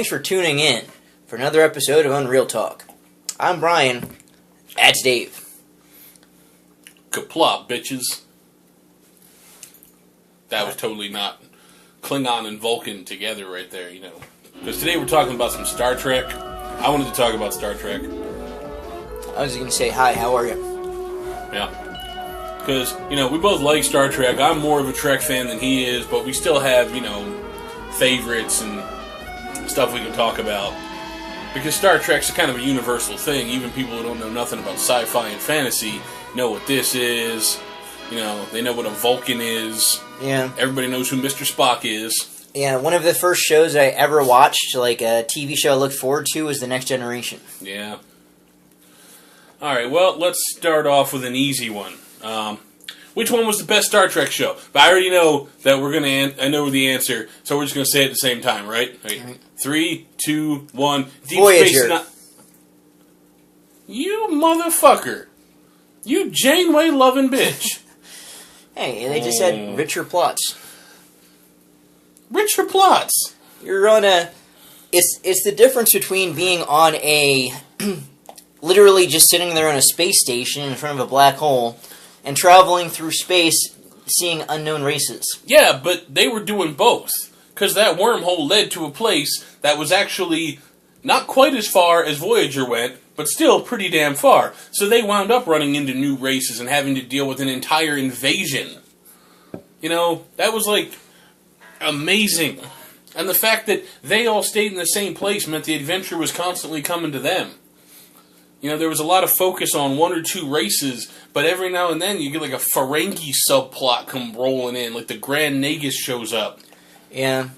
thanks for tuning in for another episode of Unreal Talk. I'm Brian. That's Dave. Kaplop, bitches. That was totally not Klingon and Vulcan together right there, you know. Because today we're talking about some Star Trek. I wanted to talk about Star Trek. I was going to say, hi, how are you? Yeah. Because, you know, we both like Star Trek. I'm more of a Trek fan than he is, but we still have, you know, favorites and stuff we can talk about. Because Star Trek's kind of a universal thing. Even people who don't know nothing about sci-fi and fantasy know what this is. You know, they know what a Vulcan is. Yeah. Everybody knows who Mr. Spock is. Yeah, one of the first shows I ever watched, like a TV show I looked forward to, was The Next Generation. Yeah. Alright, well, let's start off with an easy one. Which one was the best Star Trek show? But I already know that we're going to... I know the answer, so we're just going to say it at the same time, right? Right. 3, 2, 1... Deep Voyager. Space Nine. You motherfucker. You Janeway-loving bitch. Hey, they just had richer plots. Richer plots. You're on a... It's the difference between being on a... literally just sitting there on a space station in front of a black hole and traveling through space seeing unknown races. Yeah, but they were doing both. Because that wormhole led to a place that was actually not quite as far as Voyager went, but still pretty damn far. So they wound up running into new races and having to deal with an entire invasion. You know, that was like amazing. And the fact that they all stayed in the same place meant the adventure was constantly coming to them. You know, there was a lot of focus on one or two races, but every now and then you get like a Ferengi subplot come rolling in, like the Grand Nagus shows up. Yeah.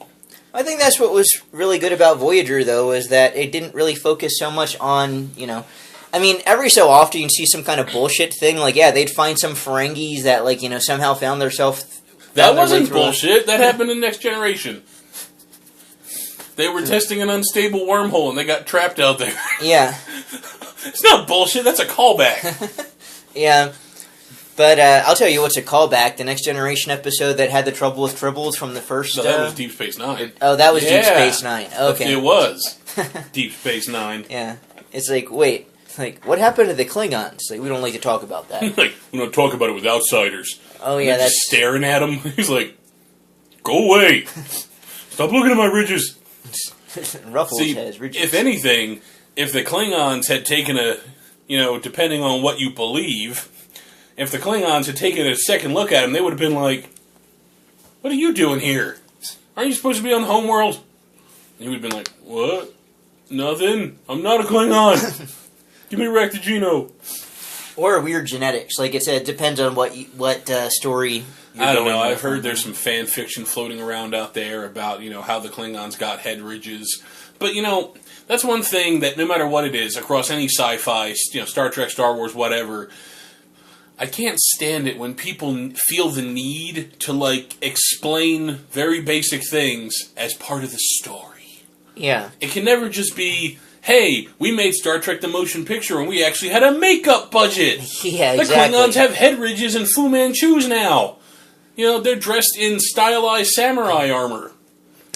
I think that's what was really good about Voyager, though, is that it didn't really focus so much on, you know... I mean, every so often you see some kind of bullshit thing, like, yeah, they'd find some Ferengis that, like, you know, somehow found themselves... That wasn't bullshit. That happened in Next Generation. They were testing an unstable wormhole and they got trapped out there. Yeah. It's not bullshit, that's a callback. Yeah. But I'll tell you what's a callback. The Next Generation episode that had the trouble with tribbles from the first... No, that was Deep Space Nine. Oh, that was Deep Space Nine. Okay. It was Deep Space Nine. Yeah. It's like, wait, like, what happened to the Klingons? Like, we don't like to talk about that. Like, we don't talk about it with outsiders. Oh, yeah, that's... just staring at him. He's like, go away. Stop looking at my ridges. Ruffles has ridges. If anything, if the Klingons had taken a, you know, depending on what you believe, if the Klingons had taken a second look at him, they would have been like, what are you doing here? Aren't you supposed to be on the homeworld? And he would have been like, what? Nothing. I'm not a Klingon. Give me Rectigino. Or weird genetics. Like it depends on what story you're I don't know. going I've heard with. there's some fan fiction floating around out there about, you know, how the Klingons got head ridges. But, you know, that's one thing that no matter what it is, across any sci-fi, you know, Star Trek, Star Wars, whatever, I can't stand it when people feel the need to, like, explain very basic things as part of the story. Yeah. It can never just be... Hey, we made Star Trek the motion picture and we actually had a makeup budget. Yeah, exactly. The Klingons have head ridges and Fu Manchus now. You know, they're dressed in stylized samurai armor.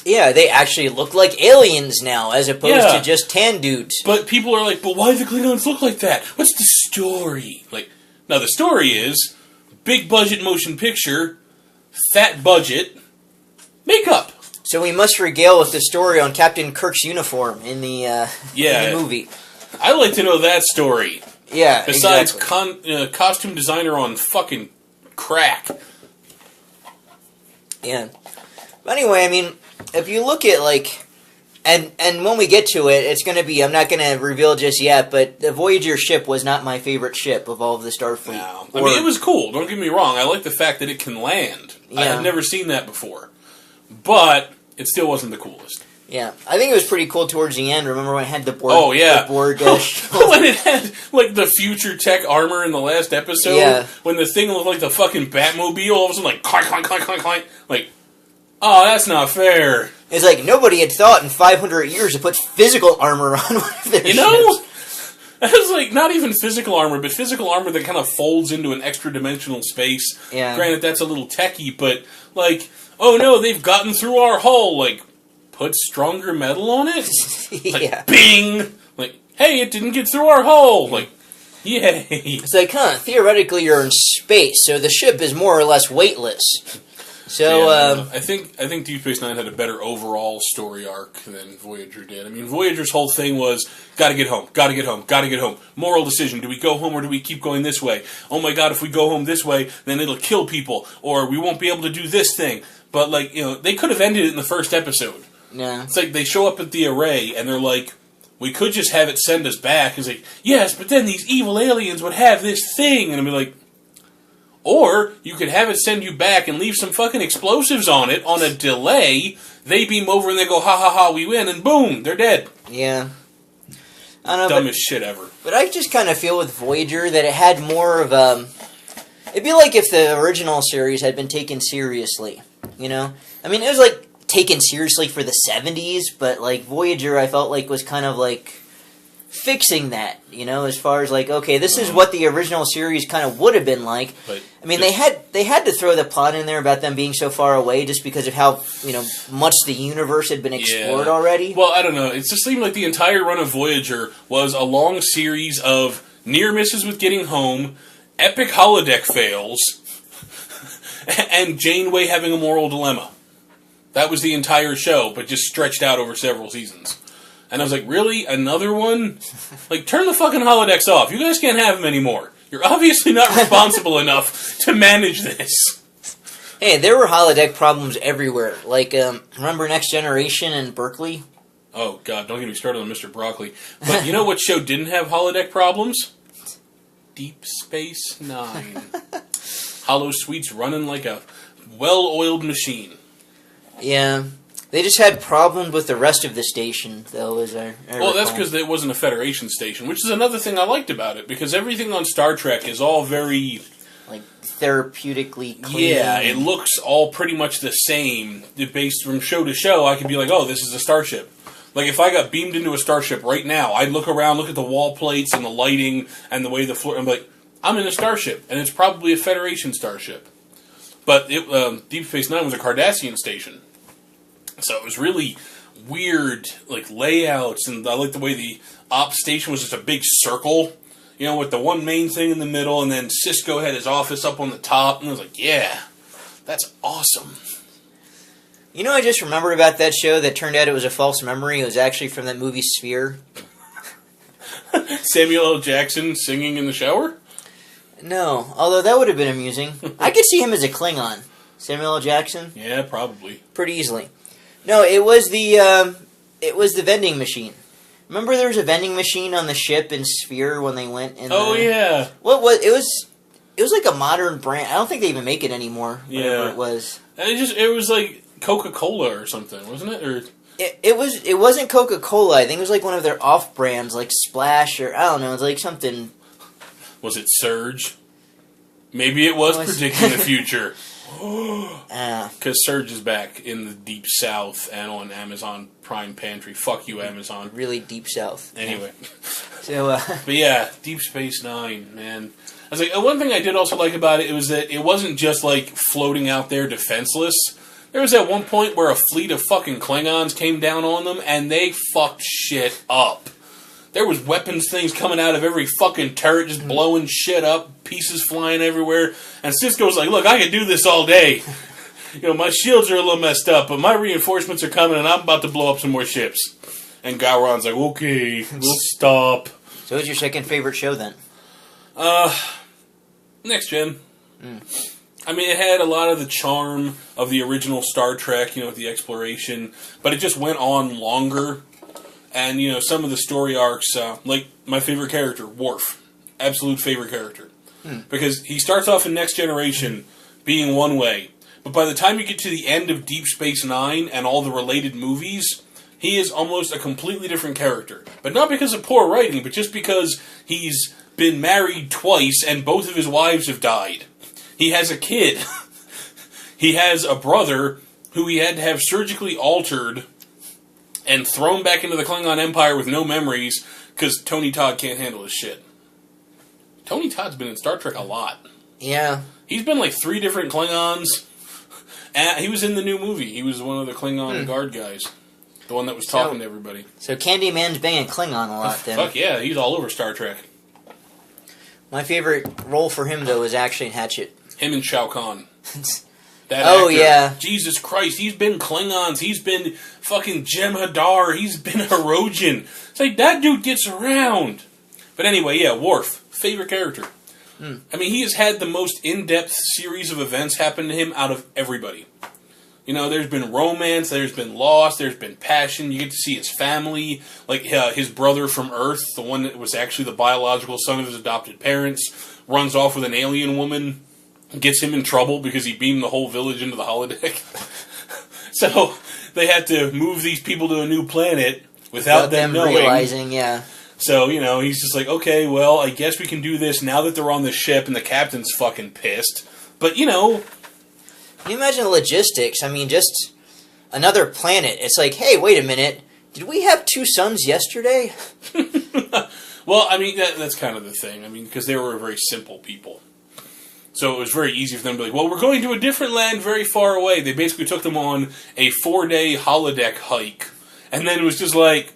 Yeah, they actually look like aliens now, as opposed to just tan dudes. But people are like, but why do the Klingons look like that? What's the story? Like, now the story is, big budget motion picture, fat budget, makeup. So we must regale with the story on Captain Kirk's uniform in the, in the movie. I'd like to know that story. Yeah, Besides exactly. Costume designer on fucking crack. Yeah. But anyway, I mean, if you look at, like... And when we get to it, it's going to be... I'm not going to reveal just yet, but the Voyager ship was not my favorite ship of all of the Starfleet. No. I mean, it was cool. Don't get me wrong. I like the fact that it can land. Yeah. I had never seen that before. But... it still wasn't the coolest. Yeah. I think it was pretty cool towards the end. Remember when it had the Borg... Oh, yeah. The Borg, when it had, like, the future tech armor in the last episode. Yeah. When the thing looked like the fucking Batmobile, all of a sudden, like, clank, clank, clank, clank, clank. Like, oh, that's not fair. It's like, nobody had thought in 500 years to put physical armor on one of their ships. You know? It was like, not even physical armor, but physical armor that kind of folds into an extra-dimensional space. Yeah. Granted, that's a little techie, but, like, oh no, they've gotten through our hull, like... put stronger metal on it? Like, Yeah. bing! Like, hey, it didn't get through our hull! Like, yay! It's like, theoretically you're in space, so the ship is more or less weightless. So, I think Deep Space Nine had a better overall story arc than Voyager did. I mean, Voyager's whole thing was, gotta get home, gotta get home, gotta get home. Moral decision, do we go home or do we keep going this way? Oh my god, if we go home this way, then it'll kill people, or we won't be able to do this thing. But, like, you know, they could have ended it in the first episode. yeah. It's like, they show up at the array, and they're like, we could just have it send us back. It's like, yes, but then these evil aliens would have this thing. And I'd be like, or you could have it send you back and leave some fucking explosives on it on a delay. They beam over and they go, ha ha ha, we win, and boom, they're dead. Yeah. I don't know, Dumbest shit ever. but I just kind of feel with Voyager that it had more of a... It'd be like if the original series had been taken seriously, you know? I mean, it was like taken seriously for the 70s, but like Voyager I felt like was kind of like fixing that, you know, as far as like, okay, this is what the original series kind of would have been like. But I mean, they had to throw the plot in there about them being so far away just because of how, you know, much the universe had been explored already. Well, I don't know. It just seemed like the entire run of Voyager was a long series of near misses with getting home, epic holodeck fails, and Janeway having a moral dilemma. That was the entire show, but just stretched out over several seasons. And I was like, really? Another one? Like, turn the fucking holodecks off. You guys can't have them anymore. You're obviously not responsible enough to manage this. Hey, there were holodeck problems everywhere. Like, remember Next Generation in Berkeley? Oh, God, don't get me started on Mr. Broccoli. But you know what show didn't have holodeck problems? Deep Space Nine. Hollow Suite's running like a well-oiled machine. Yeah. They just had problems with the rest of the station, though, as I Well, that's recall. because it wasn't a Federation station, which is another thing I liked about it, because everything on Star Trek is all very... like, therapeutically clean. Yeah, it looks all pretty much the same. Based from show to show, I could be like, oh, this is a starship. Like, if I got beamed into a starship right now, I'd look around, look at the wall plates and the lighting and the way the floor... I'm like, I'm in a starship, and it's probably a Federation starship. But Deep Space Nine was a Cardassian station. So it was really weird, like, layouts, and I like the way the op station was just a big circle, you know, with the one main thing in the middle, and then Cisco had his office up on the top, and I was like, yeah, that's awesome. You know, I just remembered about that show that turned out it was a false memory. It was actually from that movie Sphere. Samuel L. Jackson singing in the shower? No, although that would have been amusing. I could see him as a Klingon. Samuel L. Jackson? Yeah, probably. Pretty easily. No, it was the vending machine. Remember there was a vending machine on the ship in Sphere when they went in Yeah. What was it was like a modern brand. I don't think they even make it anymore, whatever it was. It was like Coca-Cola or something, wasn't it? Or It wasn't Coca-Cola. I think it was like one of their off brands, like Splash or I don't know, it's like something. was it Surge? Maybe it was predicting the future. Because Surge is back in the Deep South and on Amazon Prime Pantry. Fuck you, Amazon. Really deep south. Anyway. So, But yeah, Deep Space Nine, man. I was like, one thing I did also like about it was that it wasn't just like floating out there defenseless. There was at one point where a fleet of fucking Klingons came down on them and they fucked shit up. There was weapons things coming out of every fucking turret, just blowing shit up, pieces flying everywhere. And Cisco's like, look, I could do this all day. You know, my shields are a little messed up, but my reinforcements are coming and I'm about to blow up some more ships. And Gowron's like, okay, we'll stop. so what's your second favorite show then? Next Gen. I mean, it had a lot of the charm of the original Star Trek, you know, with the exploration, but it just went on longer. And, you know, some of the story arcs, like my favorite character, Worf. Absolute favorite character. Because he starts off in Next Generation being one way, but by the time you get to the end of Deep Space Nine and all the related movies, he is almost a completely different character. But not because of poor writing, but just because he's been married twice and both of his wives have died. He has a kid. He has a brother who he had to have surgically altered and thrown back into the Klingon Empire with no memories because Tony Todd can't handle his shit. Tony Todd's been in Star Trek a lot. Yeah. He's been like 3 different Klingons. And he was in the new movie. He was one of the Klingon guard guys. The one that was talking to everybody. So Candyman's banging Klingon a lot, then. Fuck yeah, he's all over Star Trek. My favorite role for him, though, is actually in Hatchet. Him and Shao Kahn. That Oh, actor, yeah. Jesus Christ, he's been Klingons, he's been fucking Jem'Hadar, he's been Hirogen. It's like, that dude gets around. But anyway, yeah, Worf, favorite character. I mean, he has had the most in-depth series of events happen to him out of everybody. You know, there's been romance, there's been loss, there's been passion, you get to see his family, like his brother from Earth, the one that was actually the biological son of his adopted parents, runs off with an alien woman, gets him in trouble because he beamed the whole village into the holodeck. So, they had to move these people to a new planet without them knowing. Realizing, yeah. So, you know, he's just like, okay, well, I guess we can do this now that they're on the ship and the captain's fucking pissed. But, you know... Can you imagine the logistics? I mean, just another planet. It's like, hey, wait a minute. Did we have 2 suns yesterday? Well, I mean, that's kind of the thing. I mean, because they were very simple people. So it was very easy for them to be like, well, we're going to a different land very far away. They basically took them on a 4-day holodeck hike. And then it was just like,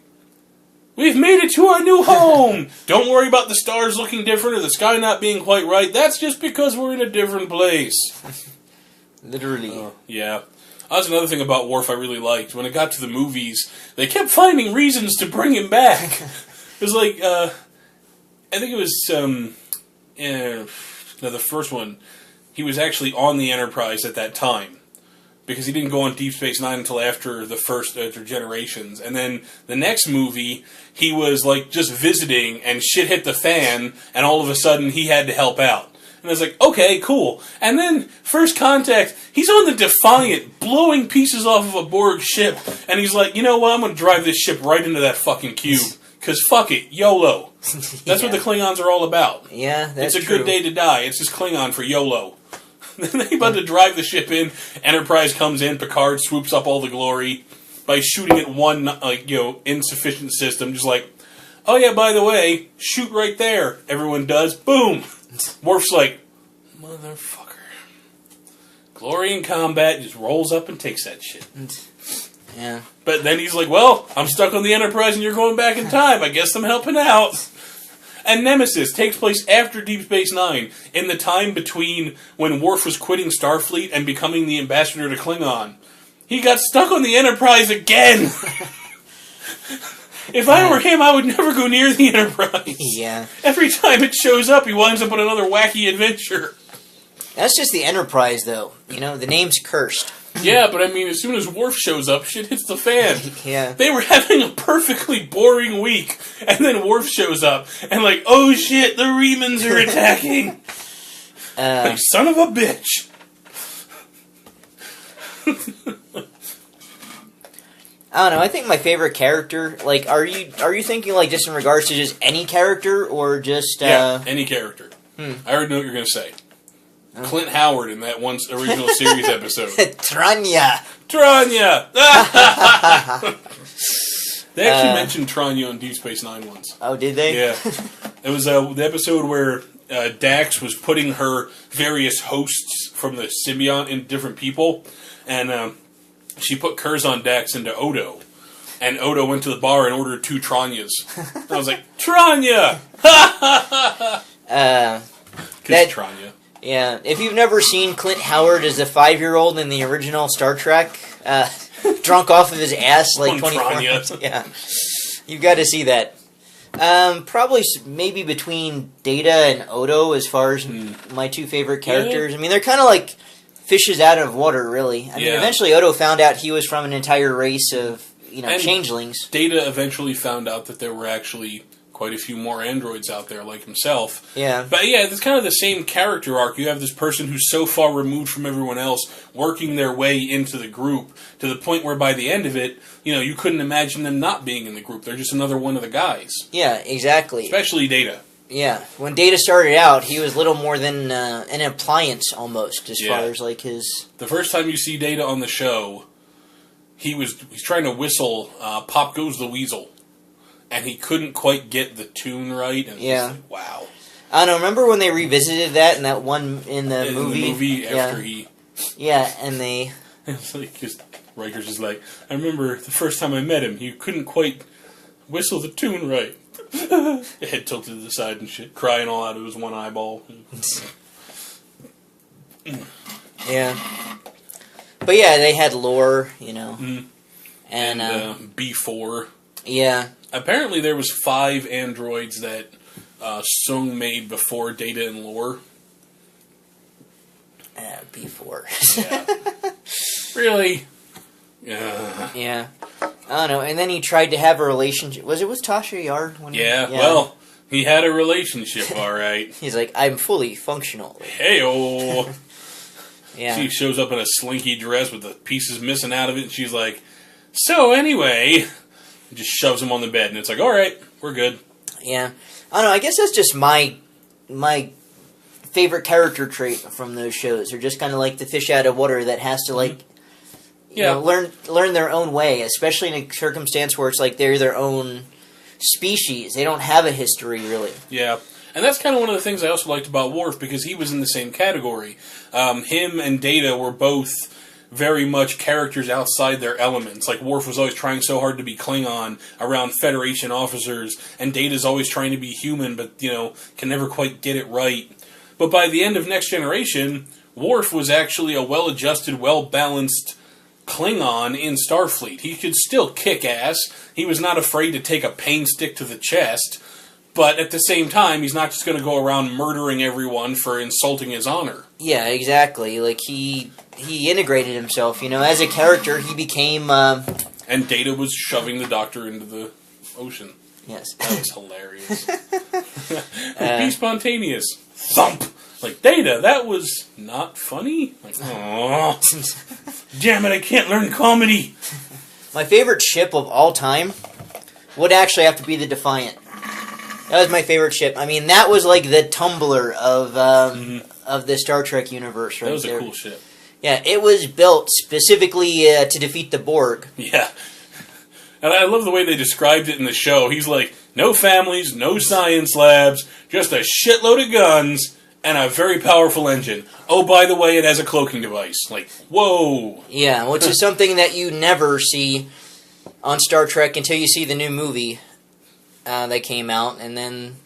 we've made it to our new home! Don't worry about the stars looking different or the sky not being quite right. That's just because we're in a different place. Literally. Yeah. That's another thing about Worf I really liked. When it got to the movies, they kept finding reasons to bring him back. It was like, I think it was, the first one, he was actually on the Enterprise at that time. Because he didn't go on Deep Space Nine until after the first, after Generations. And then the next movie, he was like just visiting and shit hit the fan, and all of a sudden he had to help out. And I was like, okay, cool. And then, First Contact, he's on the Defiant, blowing pieces off of a Borg ship. And he's like, you know what, I'm going to drive this ship right into that fucking cube. Because fuck it, YOLO. That's what the Klingons are all about. Yeah, that's It's a good day to die. It's just Klingon for YOLO. Then they about to drive the ship in. Enterprise comes in. Picard swoops up all the glory by shooting at one, insufficient system. Just like, oh yeah, by the way, shoot right there. Everyone does. Boom. Worf's like, motherfucker. Glory in combat just rolls up and takes that shit. Yeah. But then he's like, well, I'm stuck on the Enterprise and you're going back in time. I guess I'm helping out. And Nemesis takes place after Deep Space Nine, in the time between when Worf was quitting Starfleet and becoming the ambassador to Klingon. He got stuck on the Enterprise again! If I were him, I would never go near the Enterprise. Yeah. Every time it shows up, he winds up on another wacky adventure. That's just the Enterprise, though. You know, the name's cursed. Yeah, but I mean, as soon as Worf shows up, shit hits the fan. Yeah. They were having a perfectly boring week, and then Worf shows up, and like, oh shit, the Remans are attacking! Like, son of a bitch! I don't know, I think my favorite character, like, are you thinking, like, just in regards to just any character, or just, Yeah, any character. I already know what you're gonna say. Clint Howard in that one original series episode. Tranya! Tranya! They actually mentioned Tranya on Deep Space Nine once. Oh, did they? Yeah. It was the episode where Dax was putting her various hosts from the symbiont in different people, and she put Curzon Dax into Odo. And Odo went to the bar and ordered 2 Tranyas. I was like, Tranya! Because Tranya. Yeah, if you've never seen Clint Howard as a 5-year-old in the original Star Trek, drunk off of his ass like 24 hours, yeah, you've got to see that. Probably maybe between Data and Odo as far as my 2 favorite characters. Yeah. I mean, they're kind of like fishes out of water, really. I mean, eventually Odo found out he was from an entire race of, and changelings. Data eventually found out that there were actually quite a few more androids out there like himself. Yeah. But yeah, it's kind of the same character arc. You have this person who's so far removed from everyone else, working their way into the group, to the point where by the end of it, you couldn't imagine them not being in the group. They're just another one of the guys. Yeah, exactly. Especially Data. Yeah. When Data started out, he was little more than an appliance, almost, as far as, like, his... The first time you see Data on the show, he's trying to whistle Pop Goes the Weasel. And he couldn't quite get the tune right. And like, wow. I don't know. Remember when they revisited that in that one in the movie? In the movie after he... Yeah, and they... It's like just... Riker's is like, I remember the first time I met him, he couldn't quite whistle the tune right. Head tilted to the side and shit, crying all out of his one eyeball. Yeah. But yeah, they had lore, you know. And B4. Yeah. Apparently there was 5 androids that Sung made before Data and Lore. B4. Yeah. Really? Yeah. I don't know. And then he tried to have a relationship. Was it with Tasha Yar? Yeah, well, he had a relationship, alright. He's like, I'm fully functional. Hey-oh. Yeah. She shows up in a slinky dress with the pieces missing out of it, and she's like, so anyway, just shoves him on the bed, and it's like, alright, we're good. Yeah. I don't know, I guess that's just my favorite character trait from those shows. They're just kind of like the fish out of water that has to, like, you know, learn their own way, especially in a circumstance where it's like they're their own species. They don't have a history, really. Yeah. And that's kind of one of the things I also liked about Worf, because he was in the same category. Him and Data were both very much characters outside their elements. Like, Worf was always trying so hard to be Klingon around Federation officers, and Data's always trying to be human, but, you know, can never quite get it right. But by the end of Next Generation, Worf was actually a well-adjusted, well-balanced Klingon in Starfleet. He could still kick ass. He was not afraid to take a pain stick to the chest. But at the same time, he's not just going to go around murdering everyone for insulting his honor. Yeah, exactly. Like, he integrated himself, you know. As a character, he became... And Data was shoving the Doctor into the ocean. Yes. That was hilarious. Be spontaneous. Thump! Like, Data, that was not funny? Like, oh, damn it, I can't learn comedy! My favorite ship of all time would actually have to be the Defiant. That was my favorite ship. I mean, that was like the Tumblr of the Star Trek universe, right? That was there. a cool ship. Yeah, it was built specifically to defeat the Borg. Yeah. And I love the way they described it in the show. He's like, no families, no science labs, just a shitload of guns, and a very powerful engine. Oh, by the way, it has a cloaking device. Like, whoa. Yeah, which is something that you never see on Star Trek until you see the new movie that came out, and then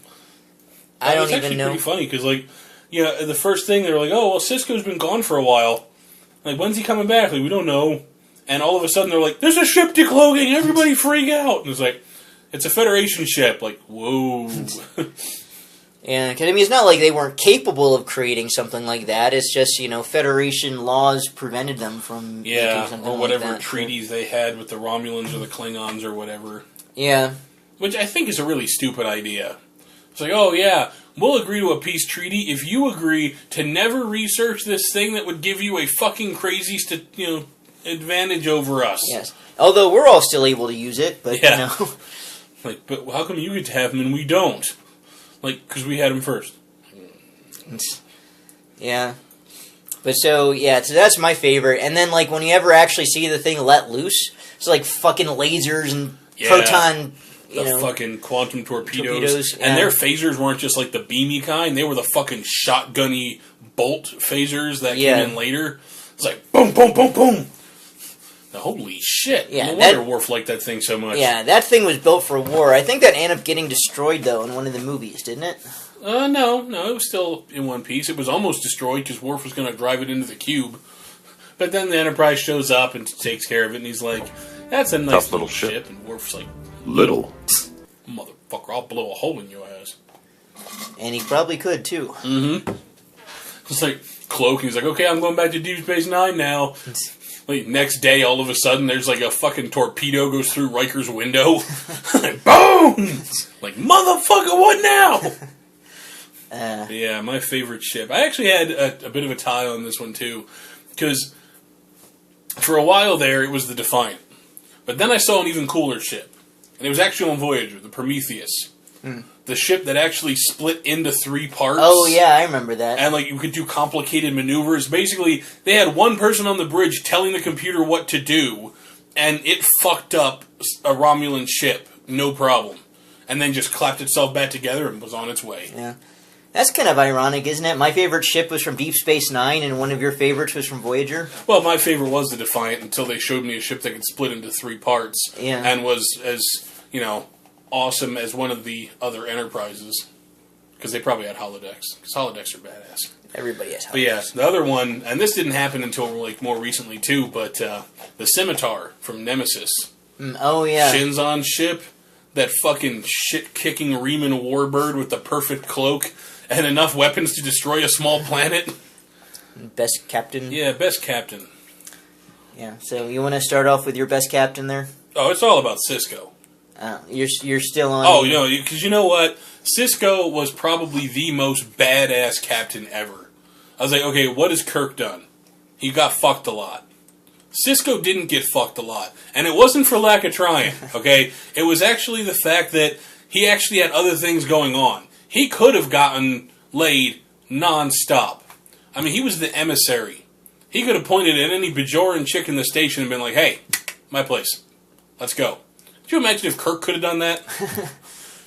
I don't even know. It's pretty funny, because, like, yeah, the first thing, they were like, oh, well, Cisco's been gone for a while. Like, when's he coming back? Like, we don't know. And all of a sudden, they're like, there's a ship decloaking! Everybody freak out! And it's like, it's a Federation ship. Like, whoa. Yeah, because I mean, it's not like they weren't capable of creating something like that. It's just, you know, Federation laws prevented them from making something or whatever like that. treaties they had with the Romulans or the Klingons or whatever. Yeah. Which I think is a really stupid idea. It's like, oh yeah, we'll agree to a peace treaty if you agree to never research this thing that would give you a fucking crazy, advantage over us. Yes. Although we're all still able to use it, but, you know. Like, but how come you get to have them and we don't? Like, because we had them first. Yeah. But so that's my favorite. And then, like, when you ever actually see the thing let loose, it's like fucking lasers and proton... The fucking quantum torpedoes. And their phasers weren't just like the beamy kind. They were the fucking shotgunny bolt phasers that came in later. It's like, boom, boom, boom, boom. Now, holy shit. Yeah, no wonder Worf liked that thing so much. Yeah, that thing was built for war. I think that ended up getting destroyed, though, in one of the movies, didn't it? No, it was still in one piece. It was almost destroyed because Worf was going to drive it into the cube. But then the Enterprise shows up and takes care of it, and he's like, that's a nice little ship. And Worf's like, little. Motherfucker, I'll blow a hole in your ass. And he probably could, too. Mm-hmm. It's like, cloak, he's like, okay, I'm going back to Deep Space Nine now. Like, next day, all of a sudden, there's like a fucking torpedo goes through Riker's window. Like, boom! Like, motherfucker, what now? Yeah, my favorite ship. I actually had a bit of a tie on this one, too. Because for a while there, it was the Defiant. But then I saw an even cooler ship. And it was actually on Voyager, the Prometheus. The ship that actually split into 3 parts. Oh, yeah, I remember that. And, like, you could do complicated maneuvers. Basically, they had one person on the bridge telling the computer what to do, and it fucked up a Romulan ship, no problem. And then just clapped itself back together and was on its way. Yeah. That's kind of ironic, isn't it? My favorite ship was from Deep Space Nine, and one of your favorites was from Voyager. Well, my favorite was the Defiant until they showed me a ship that could split into 3 parts. Yeah. And was as, awesome as one of the other Enterprises. Because they probably had holodecks. Because holodecks are badass. Everybody has holodecks. But yeah, the other one, and this didn't happen until more recently too, but the Scimitar from Nemesis. Oh, yeah. Shinzon's ship, that fucking shit-kicking Riemann warbird with the perfect cloak and enough weapons to destroy a small planet. Best captain. Yeah, best captain. Yeah, so you want to start off with your best captain there? Oh, it's all about Cisco. You're still on... Oh, because you know what? Cisco was probably the most badass captain ever. I was like, okay, what has Kirk done? He got fucked a lot. Cisco didn't get fucked a lot. And it wasn't for lack of trying, okay? It was actually the fact that he actually had other things going on. He could have gotten laid non-stop. I mean, he was the emissary. He could have pointed at any Bajoran chick in the station and been like, hey, my place. Let's go. Could you imagine if Kirk could have done that?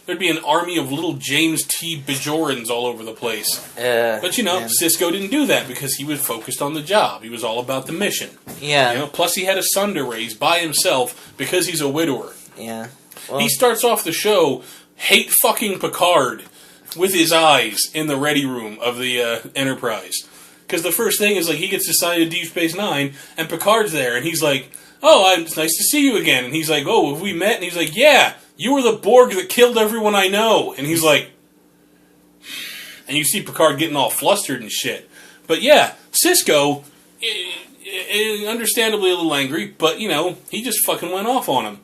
There'd be an army of little James T. Bajorans all over the place. But, man. Cisco didn't do that because he was focused on the job. He was all about the mission. Yeah. Plus he had a son to raise by himself because he's a widower. Yeah. Well, he starts off the show hate fucking Picard with his eyes in the ready room of the Enterprise. Because the first thing is, he gets assigned to Deep Space Nine, and Picard's there, and he's like, oh, it's nice to see you again. And he's like, oh, have we met? And he's like, yeah, you were the Borg that killed everyone I know. And he's like, and you see Picard getting all flustered and shit. But yeah, Cisco, understandably a little angry, but, he just fucking went off on him.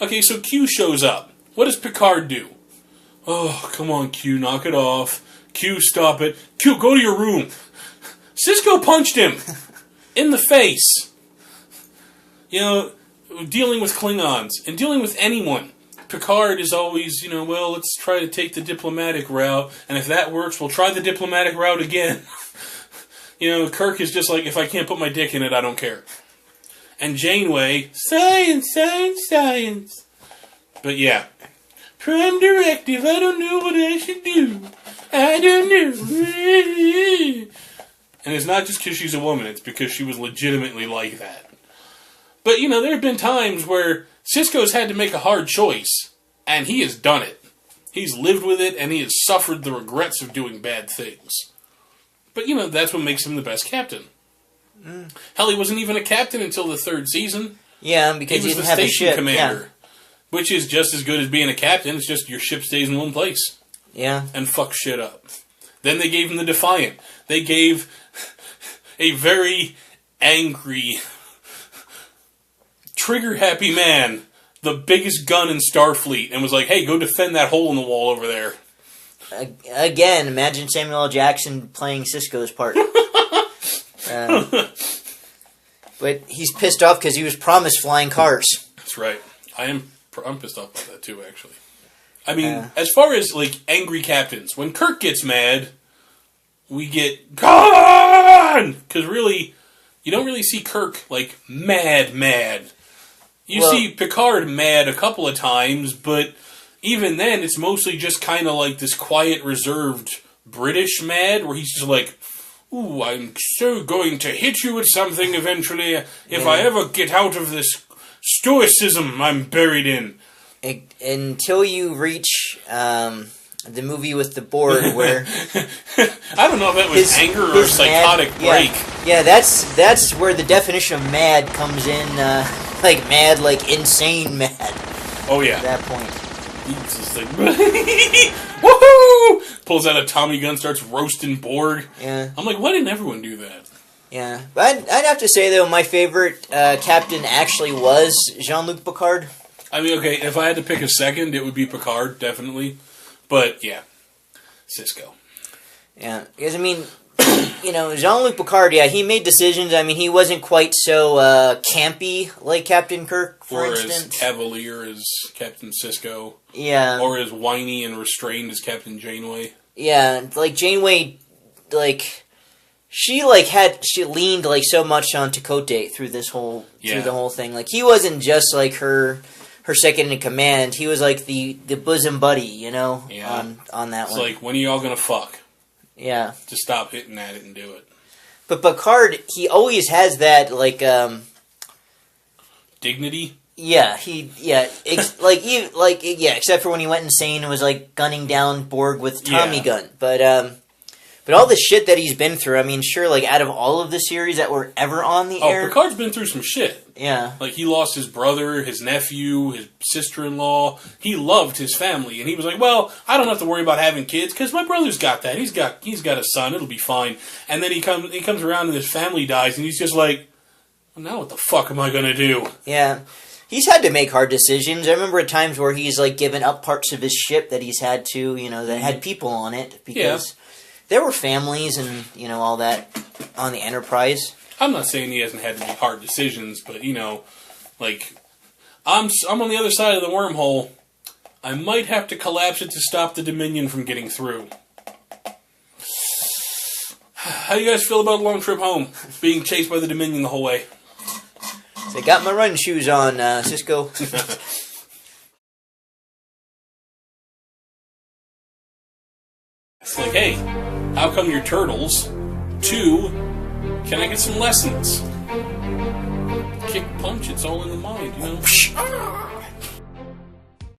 Okay, so Q shows up. What does Picard do? Oh, come on, Q, knock it off. Q, stop it. Q, go to your room. Cisco punched him in the face. Dealing with Klingons and dealing with anyone. Picard is always, well, let's try to take the diplomatic route, and if that works, we'll try the diplomatic route again. Kirk is just like, if I can't put my dick in it, I don't care. And Janeway, science, science, science. But yeah. Prime directive, I don't know what I should do. I don't know. And it's not just because she's a woman, it's because she was legitimately like that. But, there have been times where Cisco's had to make a hard choice, and he has done it. He's lived with it, and he has suffered the regrets of doing bad things. But, that's what makes him the best captain. Hell, he wasn't even a captain until the 3rd season. Yeah, because he didn't have a ship. He was the station commander. Yeah. Which is just as good as being a captain. It's just your ship stays in one place. Yeah. And fuck shit up. Then they gave him the Defiant. They gave a very angry, trigger-happy man the biggest gun in Starfleet and was like, hey, go defend that hole in the wall over there. Again, imagine Samuel L. Jackson playing Cisco's part. But he's pissed off because he was promised flying cars. That's right. I'm pissed off by that too, actually. I mean, as far as, angry captains, when Kirk gets mad, we get, gone! Because really, you don't really see Kirk, mad. You see Picard mad a couple of times, but even then, it's mostly just kind of like this quiet, reserved British mad, where he's just like, ooh, I'm so going to hit you with something eventually, if I ever get out of this stoicism I'm buried in. Until you reach the movie with the Borg, where I don't know if that was anger or psychotic break. Yeah, that's where the definition of mad comes in. Mad, insane mad. Oh yeah. At that point, he's just like, woohoo! Pulls out a Tommy gun, starts roasting Borg. Yeah. I'm like, why didn't everyone do that? Yeah, but I'd have to say though, my favorite captain actually was Jean-Luc Picard. I mean, okay, if I had to pick a second, it would be Picard, definitely. But, yeah, Cisco. Yeah, because, Jean-Luc Picard, he made decisions. He wasn't quite so campy like Captain Kirk, for instance. Or as cavalier as Captain Cisco. Yeah. Or as whiny and restrained as Captain Janeway. Yeah, Janeway, she leaned so much on Chakotay through the whole thing. He wasn't just her second in command. He was the bosom buddy, on that one. It's when are y'all gonna fuck? Yeah. to stop hitting at it and do it. But Picard, he always has that, like, Dignity? yeah, except for when he went insane and was, like, gunning down Borg with Tommy gun. But all the shit that he's been through, I mean, sure, like, out of all of the series that were ever on the air... Oh, Picard's been through some shit. Yeah. Like, he lost his brother, his nephew, his sister-in-law. He loved his family, and he was like, well, I don't have to worry about having kids, because my brother's got that. He's got a son, it'll be fine. And then he comes around and his family dies, and he's just like, well, now what the fuck am I going to do? Yeah. He's had to make hard decisions. I remember at times where he's, like, given up parts of his ship that he's had to, you know, that had people on it, because... Yeah. There were families and, you know, all that on the Enterprise. I'm not saying he hasn't had to make hard decisions, but, you know, like, I'm on the other side of the wormhole. I might have to collapse it to stop the Dominion from getting through. How do you guys feel about a long trip home? Being chased by the Dominion the whole way? So I got my run shoes on, Cisco. It's like, hey, how come you're turtles? 2, can I get some lessons? Kick, punch, it's all in the mind, you know?